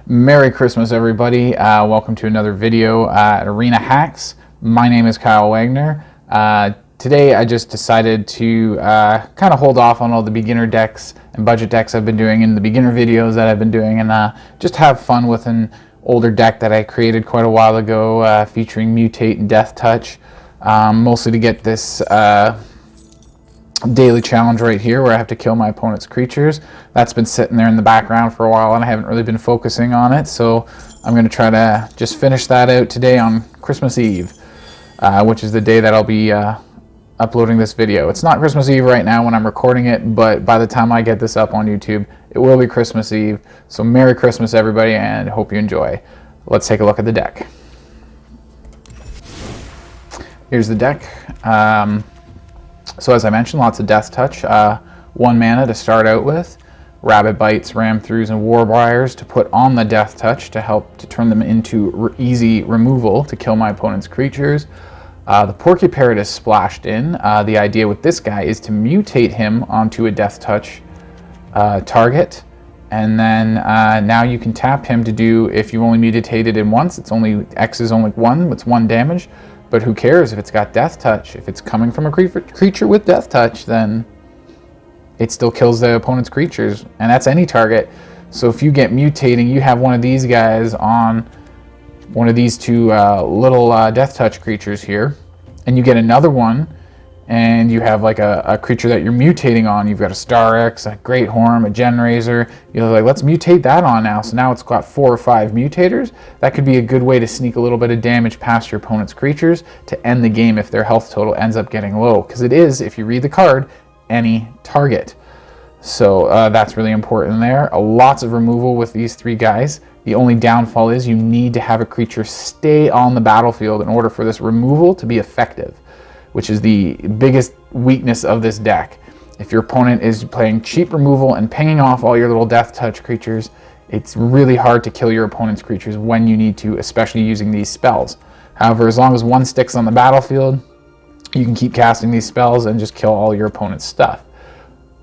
Merry Christmas, everybody. Welcome to another video at Arena Hacks. My name is Kyle Wagner. Today I just decided to kind of hold off on all the beginner decks and budget decks I've been doing and the beginner videos that I've been doing, and just have fun with an older deck that I created quite a while ago featuring Mutate and Death Touch, mostly to get this daily challenge right here where I have to kill my opponent's creatures. That's been sitting there in the background for a while and I haven't really been focusing on it, so I'm going to try to just finish that out today on Christmas Eve, which is the day that I'll be uploading this video. It's not Christmas Eve right now when I'm recording it, but by the time I get this up on YouTube, it will be Christmas Eve. So Merry Christmas, everybody, and hope you enjoy. Let's take a look at the deck. Here's the deck. So as I mentioned, lots of Death Touch. 1 mana to start out with. Rabid Bites, Ram-Throughs, and Warbriars to put on the Death Touch to help to turn them into easy removal to kill my opponent's creatures. The Porcuparrot is splashed in. The idea with this guy is to mutate him onto a Death Touch target, and then now you can tap him to do, if you've only mutated him once, it's only X is only 1, it's 1 damage. But who cares if it's got Death Touch? If it's coming from a creature with Death Touch, then it still kills the opponent's creatures, and that's any target. So if you get mutating, you have one of these guys on one of these two little Death Touch creatures here, and you get another one, and you have like a creature that you're mutating on. You've got a Starrix, a Greathorn, a Gemrazer. You're like, let's mutate that on now. So now it's got 4 or 5 mutators. That could be a good way to sneak a little bit of damage past your opponent's creatures to end the game if their health total ends up getting low. Because it is, if you read the card, any target. So that's really important there. Lots of removal with these 3 guys. The only downfall is you need to have a creature stay on the battlefield in order for this removal to be effective, which is the biggest weakness of this deck. If your opponent is playing cheap removal and pinging off all your little Death Touch creatures, it's really hard to kill your opponent's creatures when you need to, especially using these spells. However, as long as one sticks on the battlefield, you can keep casting these spells and just kill all your opponent's stuff.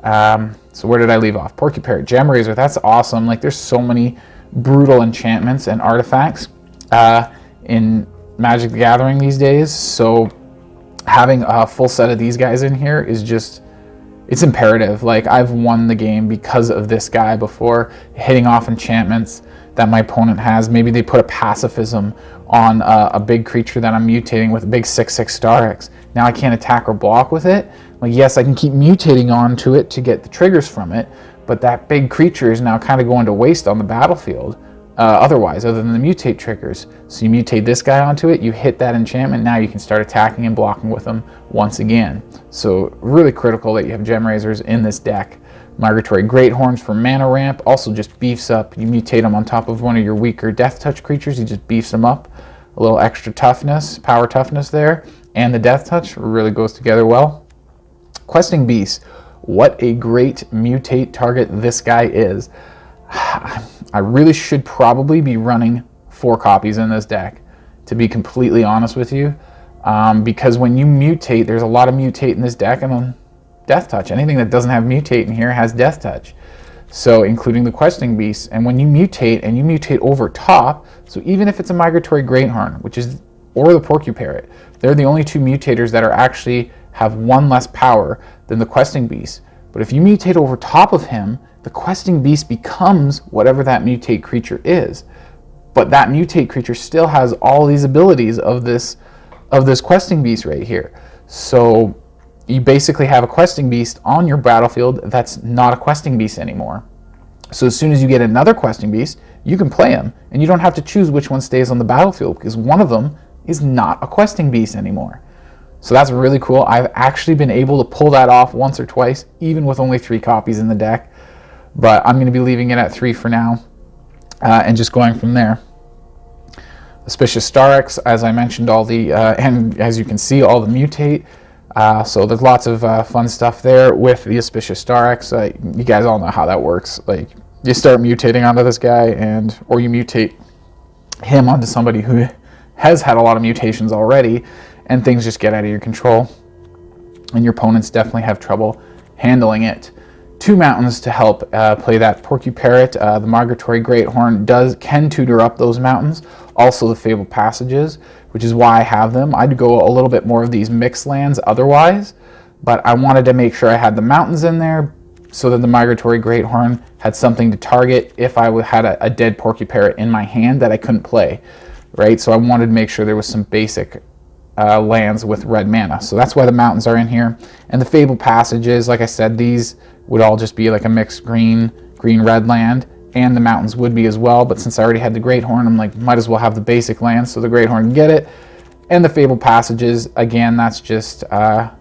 So where did I leave off? Porcuparrot, Gemrazer, that's awesome. Like, there's so many brutal enchantments and artifacts in Magic the Gathering these days, so having a full set of these guys in here is just, it's imperative. Like, I've won the game because of this guy before, hitting off enchantments that my opponent has. Maybe they put a pacifism on a big creature that I'm mutating with a big 6/6 Starrix. Now I can't attack or block with it. Like, yes, I can keep mutating onto it to get the triggers from it, but that big creature is now kind of going to waste on the battlefield other than the mutate triggers. So you mutate this guy onto it, you hit that enchantment, now you can start attacking and blocking with them once again. So really critical that you have Gemrazers in this deck. Migratory Greathorns for mana ramp also just beefs up. You mutate them on top of one of your weaker Death Touch creatures, he just beefs them up. A little extra toughness, power toughness there, and the Death Touch really goes together well. Questing Beast, what a great mutate target this guy is. I really should probably be running 4 copies in this deck, to be completely honest with you, because when you mutate, there's a lot of mutate in this deck, and on Death Touch, anything that doesn't have mutate in here has Death Touch, so including the Questing Beast. And when you mutate, and you mutate over top, so even if it's a Migratory Greathorn, or the Porcuparrot, they're the only 2 mutators that are actually have 1 less power than the Questing Beast. But if you mutate over top of him, the Questing Beast becomes whatever that mutate creature is. But that mutate creature still has all these abilities of this Questing Beast right here. So you basically have a Questing Beast on your battlefield that's not a Questing Beast anymore. So as soon as you get another Questing Beast, you can play him, and you don't have to choose which one stays on the battlefield, because one of them is not a Questing Beast anymore. So that's really cool. I've actually been able to pull that off once or twice, even with only 3 copies in the deck. But I'm going to be leaving it at 3 for now, and just going from there. Auspicious Starrix, as I mentioned, and as you can see, all the mutate. So there's lots of fun stuff there with the Auspicious Starrix. You guys all know how that works. Like, you start mutating onto this guy, or you mutate him onto somebody who has had a lot of mutations already, and things just get out of your control, and your opponents definitely have trouble handling it. 2 mountains to help play that Porcuparrot. The Migratory Greathorn can tutor up those mountains. Also the Fabled Passages, which is why I have them. I'd go a little bit more of these mixed lands otherwise, but I wanted to make sure I had the mountains in there so that the Migratory Greathorn had something to target if I had a dead Porcuparrot in my hand that I couldn't play, right? So I wanted to make sure there was some basic lands with red mana. So that's why the mountains are in here. And the Fabled Passages, like I said, these would all just be like a mixed green-red land, and the mountains would be as well, but since I already had the Greathorn, I'm like, might as well have the basic lands so the Greathorn can get it. And the Fabled Passages, again, that's just, it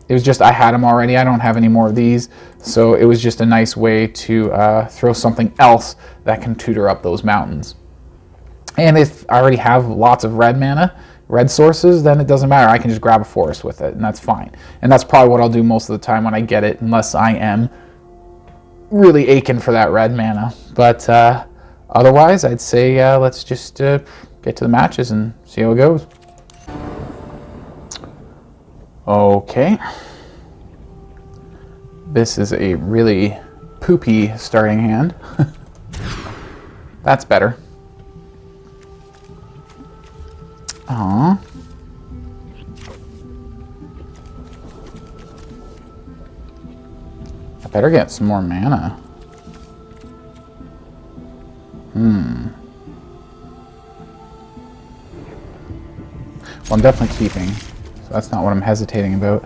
was just I had them already. I don't have any more of these, so it was just a nice way to throw something else that can tutor up those mountains. And if I already have lots of red mana, red sources, then it doesn't matter. I can just grab a forest with it, and that's fine. And that's probably what I'll do most of the time when I get it, unless I am really aching for that red mana. But otherwise, I'd say let's just get to the matches and see how it goes. Okay. This is a really poopy starting hand. That's better. Aww. I better get some more mana. Well, I'm definitely keeping, so that's not what I'm hesitating about.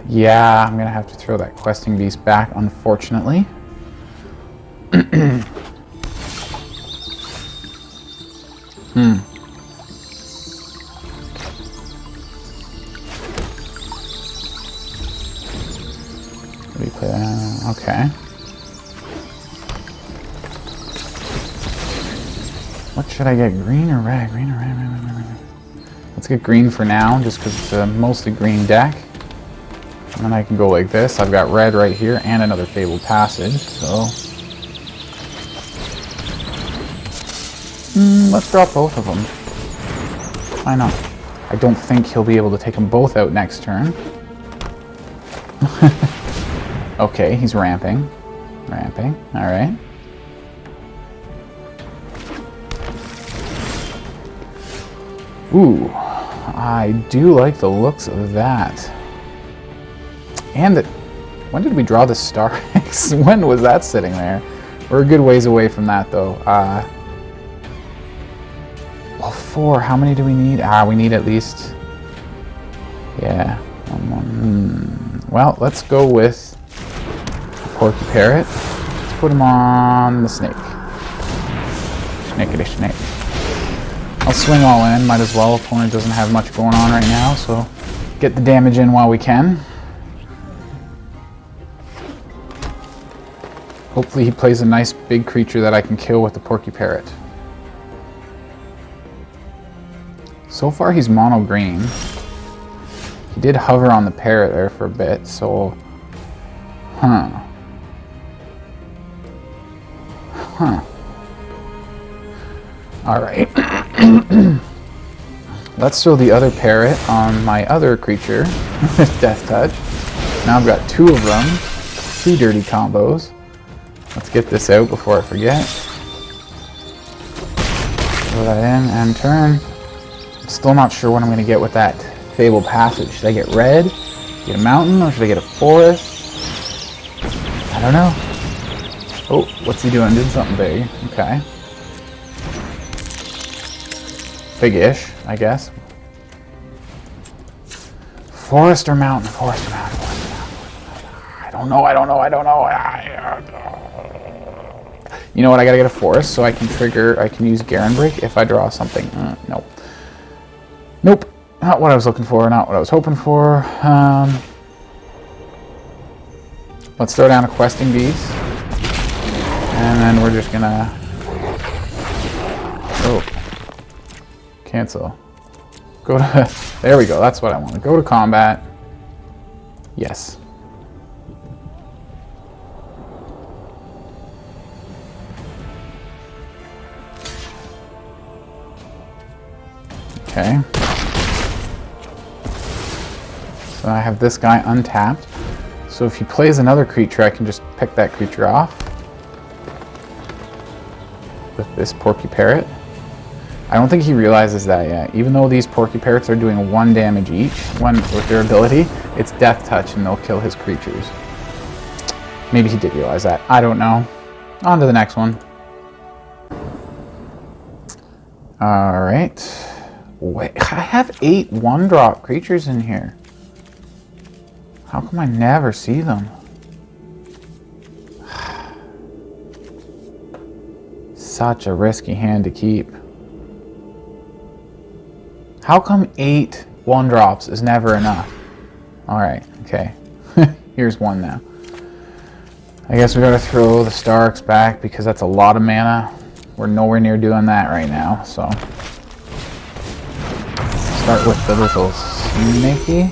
Yeah, I'm gonna have to throw that questing beast back, unfortunately. What do you play that? Okay. What should I get? Green or red? Green or red? Let's get green for now, just because it's a mostly green deck. And then I can go like this. I've got red right here and another Fabled Passage, so let's drop both of them. Why not? I don't think he'll be able to take them both out next turn. Okay, he's ramping. Ramping, alright. Ooh, I do like the looks of that. And when did we draw the Starrix? When was that sitting there? We're a good ways away from that, though. Well, 4. How many do we need? We need at least... Yeah. Well, let's go with Porcuparrot. Let's put him on the snake. Snakety snake. I'll swing all in. Might as well. Opponent doesn't have much going on right now, so get the damage in while we can. Hopefully he plays a nice big creature that I can kill with the Porcuparrot. So far he's mono green. He did hover on the parrot there for a bit, so... Alright. Let's throw the other parrot on my other creature with Death Touch. Now I've got 2 of them. 2 dirty combos. Let's get this out before I forget. Throw that in and turn. I'm still not sure what I'm going to get with that Fabled Passage. Should I get red? Get a mountain? Or should I get a forest? I don't know. Oh, what's he doing? Did something big. Okay. Big-ish, I guess. Forest or mountain? Forest or mountain? Forest or mountain? I don't know. You know what? I gotta get a forest so I can trigger. I can use Garenbrig if I draw something. Nope. Nope. Not what I was looking for. Not what I was hoping for. Let's throw down a questing beast, and then we're just gonna. Oh. Cancel. Go to. There we go. That's what I want. Go to combat. Yes. Okay. So I have this guy untapped. So if he plays another creature, I can just pick that creature off with this Porcuparrot. I don't think he realizes that yet. Even though these Porcuparrots are doing 1 damage each with their ability, it's Death Touch and they'll kill his creatures. Maybe he did realize that. I don't know. On to the next one. Alright. Wait, I have 8 1-drop creatures in here. How come I never see them? Such a risky hand to keep. How come 8 1-drops is never enough? Alright, okay. Here's one now. I guess we gotta throw the Starrix back because that's a lot of mana. We're nowhere near doing that right now, so. Start with the little snaky.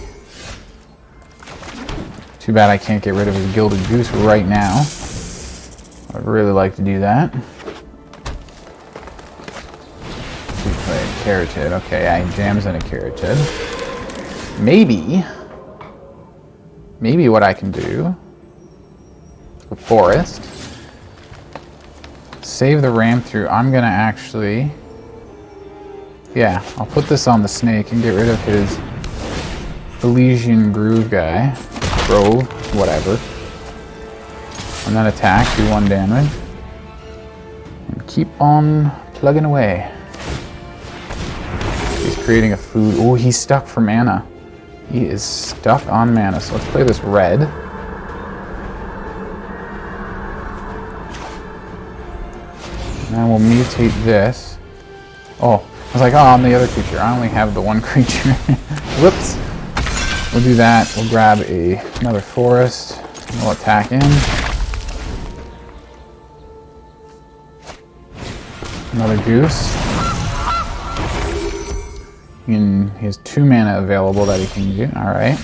Too bad I can't get rid of his Gilded Goose right now. I'd really like to do that. We play a Caryatid. Okay, yeah, he jams in a Caryatid. Maybe what I can do, a forest, save the ram through. I'm gonna actually, yeah, I'll put this on the snake and get rid of his Elysian Grove guy. Grove, whatever. And then attack, do 1 damage. And keep on plugging away. He's creating a food. Oh, he's stuck for mana. He is stuck on mana. So let's play this red. And then we'll mutate this. Oh, I was like, oh, I'm the other creature. I only have the 1 creature. Whoops. We'll do that. We'll grab another forest. And we'll attack in. Another goose. He has 2 mana available that he can do. Alright.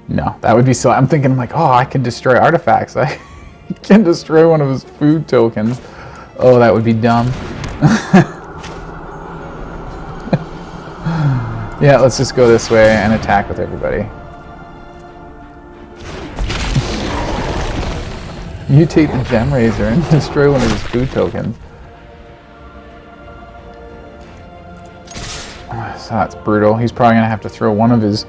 No, that would be silly. I'm thinking like, oh, I can destroy artifacts. I can destroy one of his food tokens. Oh, that would be dumb. Yeah, let's just go this way and attack with everybody. Mutate the Gemrazer and destroy one of his food tokens. So that's brutal. He's probably going to have to throw one of his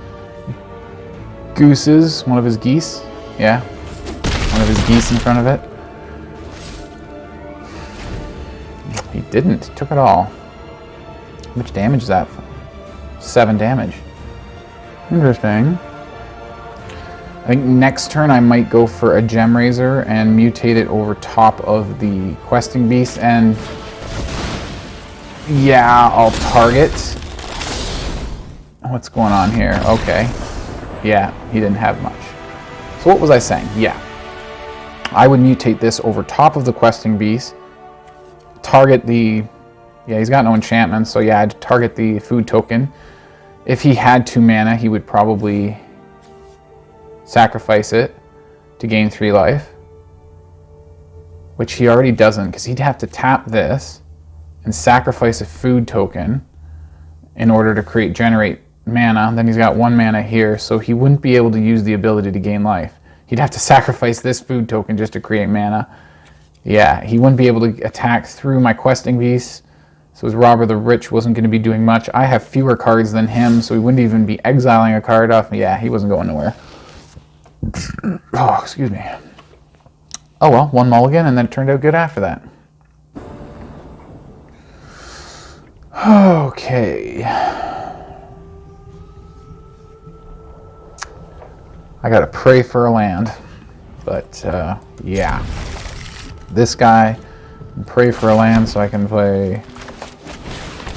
gooses, one of his geese. Yeah, one of his geese in front of it. He didn't. He took it all. How much damage is that? 7 damage. Interesting. I think next turn I might go for a Gemrazer and mutate it over top of the questing beast, and yeah, I'll target. What's going on here? Okay. Yeah, he didn't have much. So what was I saying? Yeah. I would mutate this over top of the questing beast. Target the... Yeah, he's got no enchantment, so yeah, I'd target the food token. If he had 2 mana, he would probably sacrifice it to gain 3 life. Which he already doesn't, because he'd have to tap this and sacrifice a food token in order to generate mana. Then he's got 1 mana here, so he wouldn't be able to use the ability to gain life. He'd have to sacrifice this food token just to create mana. Yeah, he wouldn't be able to attack through my questing beast. So his Robber the Rich wasn't going to be doing much. I have fewer cards than him, so he wouldn't even be exiling a card off me. Yeah, he wasn't going nowhere. Oh, excuse me. Oh well, 1 mulligan, and then it turned out good after that. Okay. I gotta pray for a land. But, yeah. This guy, and pray for a land so I can play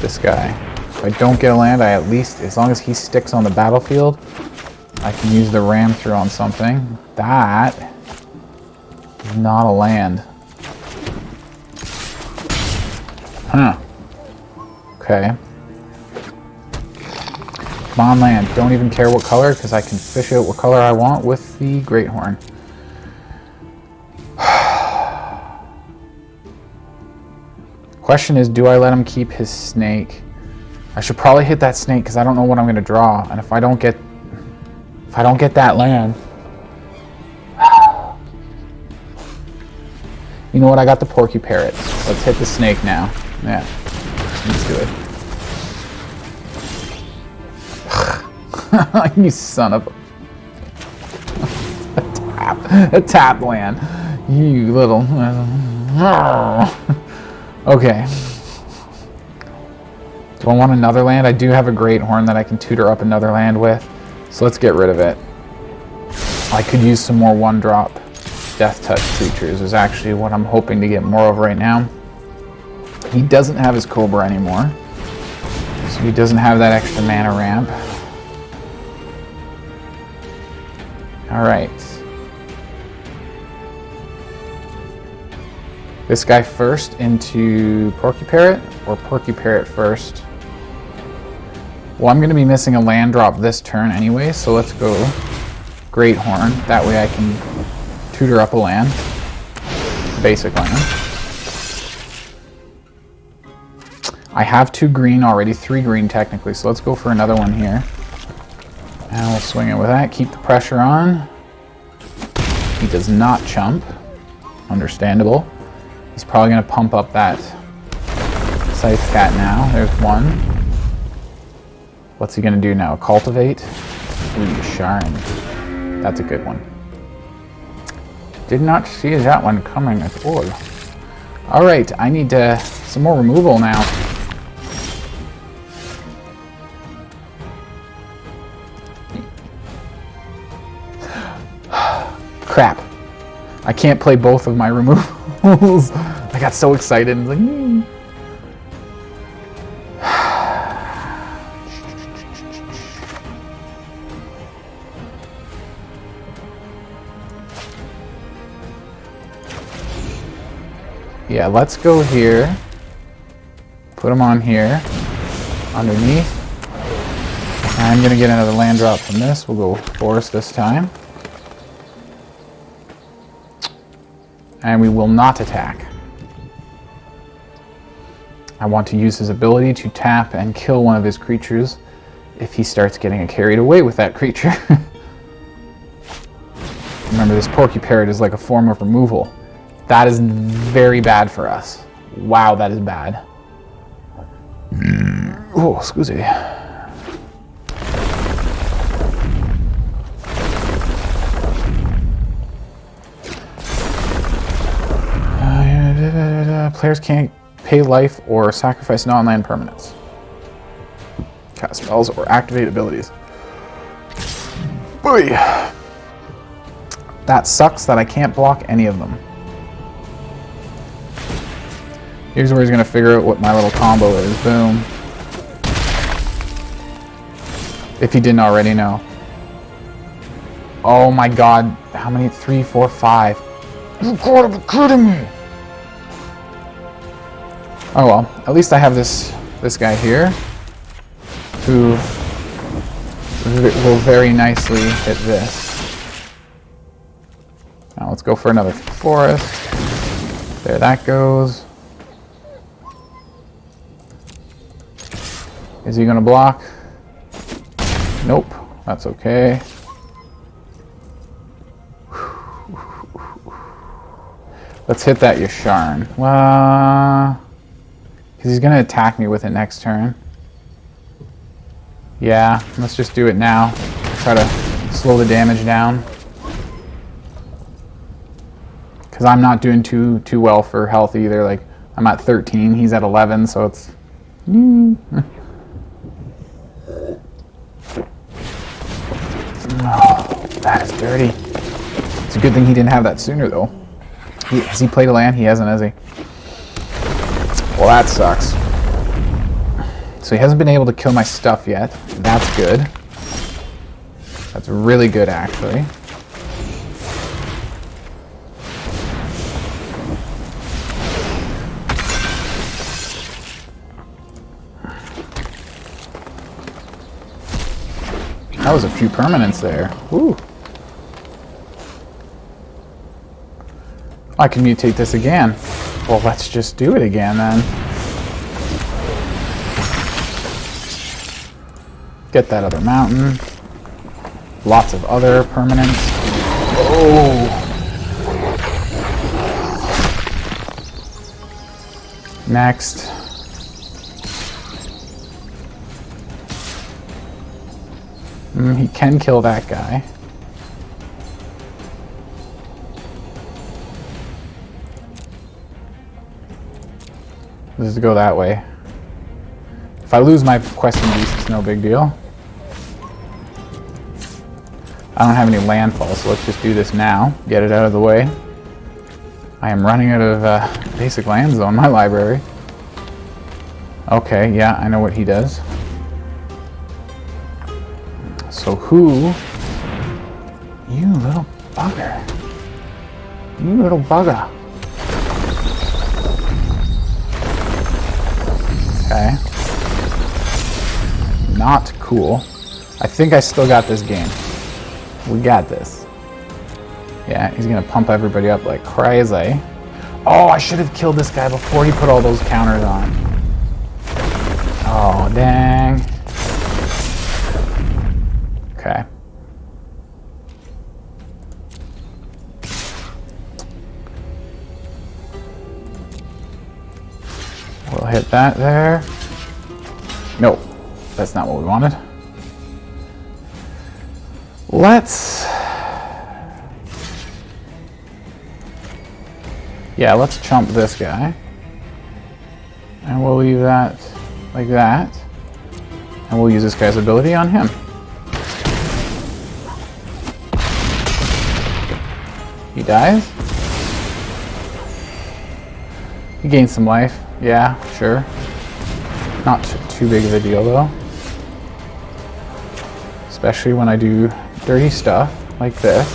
this guy. If I don't get a land, I at least, as long as he sticks on the battlefield, I can use the ram through on something. That is not a land. Huh. Okay. Come on, land. Don't even care what color, because I can fish out what color I want with the Greathorn. Question is, do I let him keep his snake? I should probably hit that snake because I don't know what I'm going to draw. And if I don't get that land... You know what? I got the Porcuparrot. Let's hit the snake now. Yeah. Let's do it. You son of a tap land. You little... Okay. Do I want another land? I do have a Greathorn that I can tutor up another land with. So let's get rid of it. I could use some more one-drop Death Touch creatures is actually what I'm hoping to get more of right now. He doesn't have his Cobra anymore. So he doesn't have that extra mana ramp. Alright. This guy first into Porcuparrot, or Porcuparrot first? Well, I'm going to be missing a land drop this turn anyway, so let's go Greathorn. That way I can tutor up a land. Basic land. I have 2 green already, 3 green technically, so let's go for another one here. And we'll swing it with that, keep the pressure on. He does not chump. Understandable. He's probably going to pump up that Scythe Cat now. There's one. What's he going to do now? Cultivate? Ooh, Shine. That's a good one. Did not see that one coming at all. Alright, I need some more removal now. Crap. I can't play both of my removals. I got so excited and was like, Yeah, let's go here. Put him on here. Underneath. I'm going to get another land drop from this. We'll go Forest this time. And we will not attack. I want to use his ability to tap and kill one of his creatures if he starts getting carried away with that creature. Remember, this Porcuparrot is like a form of removal. That is very bad for us. Wow, that is bad. Oh, excuse me. Players can't pay life or sacrifice non-land permanents. Cast spells or activate abilities. Boy. That sucks that I can't block any of them. Here's where he's going to figure out what my little combo is. Boom. If he didn't already know. Oh my god. How many? 3, 4, 5. You gotta be kidding me! Oh well. At least I have this guy here. Who will very nicely hit this. Now let's go for another forest. There that goes. Is he going to block? Nope. That's okay. Let's hit that Yasharn. Well, because he's going to attack me with it next turn. Yeah, let's just do it now. Try to slow the damage down. Because I'm not doing too well for health either. Like, I'm at 13, he's at 11, so it's... Oh, that is dirty. It's a good thing he didn't have that sooner, though. Has he played a land? He hasn't, has he? Well, that sucks. So he hasn't been able to kill my stuff yet. That's good. That's really good, actually. That was a few permanents there. Woo. I can mutate this again. Well, let's just do it again then. Get that other mountain. Lots of other permanents. Oh! Next. He can kill that guy. Let's go that way. If I lose my questing beast, it's no big deal. I don't have any landfall, so let's just do this now. Get it out of the way. I am running out of basic land zone in my library. Okay, yeah, I know what he does. So who... You little bugger. You little bugger. Okay. Not cool. I think I still got this game. We got this. Yeah, he's gonna pump everybody up like crazy. Oh, I should have killed this guy before he put all those counters on. Oh, dang. Okay. We'll hit that there. Nope, that's not what we wanted. Let's chump this guy. And we'll leave that like that. And we'll use this guy's ability on him. He dies. He gains some life. Yeah, sure. Not too big of a deal though. Especially when I do dirty stuff like this.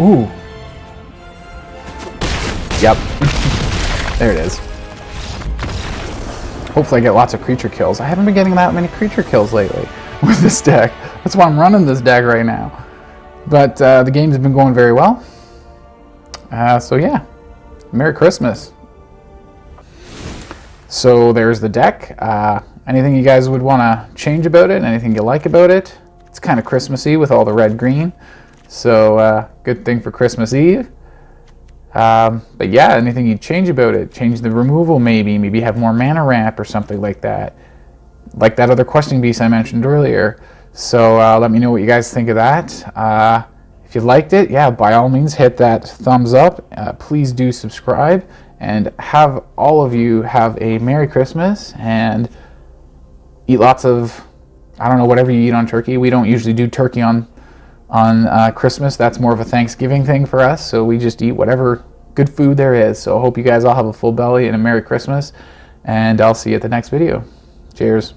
Ooh. Yep. There it is. Hopefully I get lots of creature kills. I haven't been getting that many creature kills lately with this deck. That's why I'm running this deck right now. But the games have been going very well. So yeah, Merry Christmas. So there's the deck. Anything you guys would want to change about it? Anything you like about it? It's kind of Christmassy with all the red-green. So good thing for Christmas Eve. But yeah, anything you'd change about it? Change the removal maybe have more mana ramp or something like that. Like that other questing beast I mentioned earlier. So let me know what you guys think of that. If you liked it, yeah, by all means hit that thumbs up. Please do subscribe. And have all of you have a Merry Christmas and eat lots of, I don't know, whatever you eat on turkey. We don't usually do turkey on Christmas. That's more of a Thanksgiving thing for us, so we just eat whatever good food there is. So I hope you guys all have a full belly and a Merry Christmas, and I'll see you at the next video. Cheers.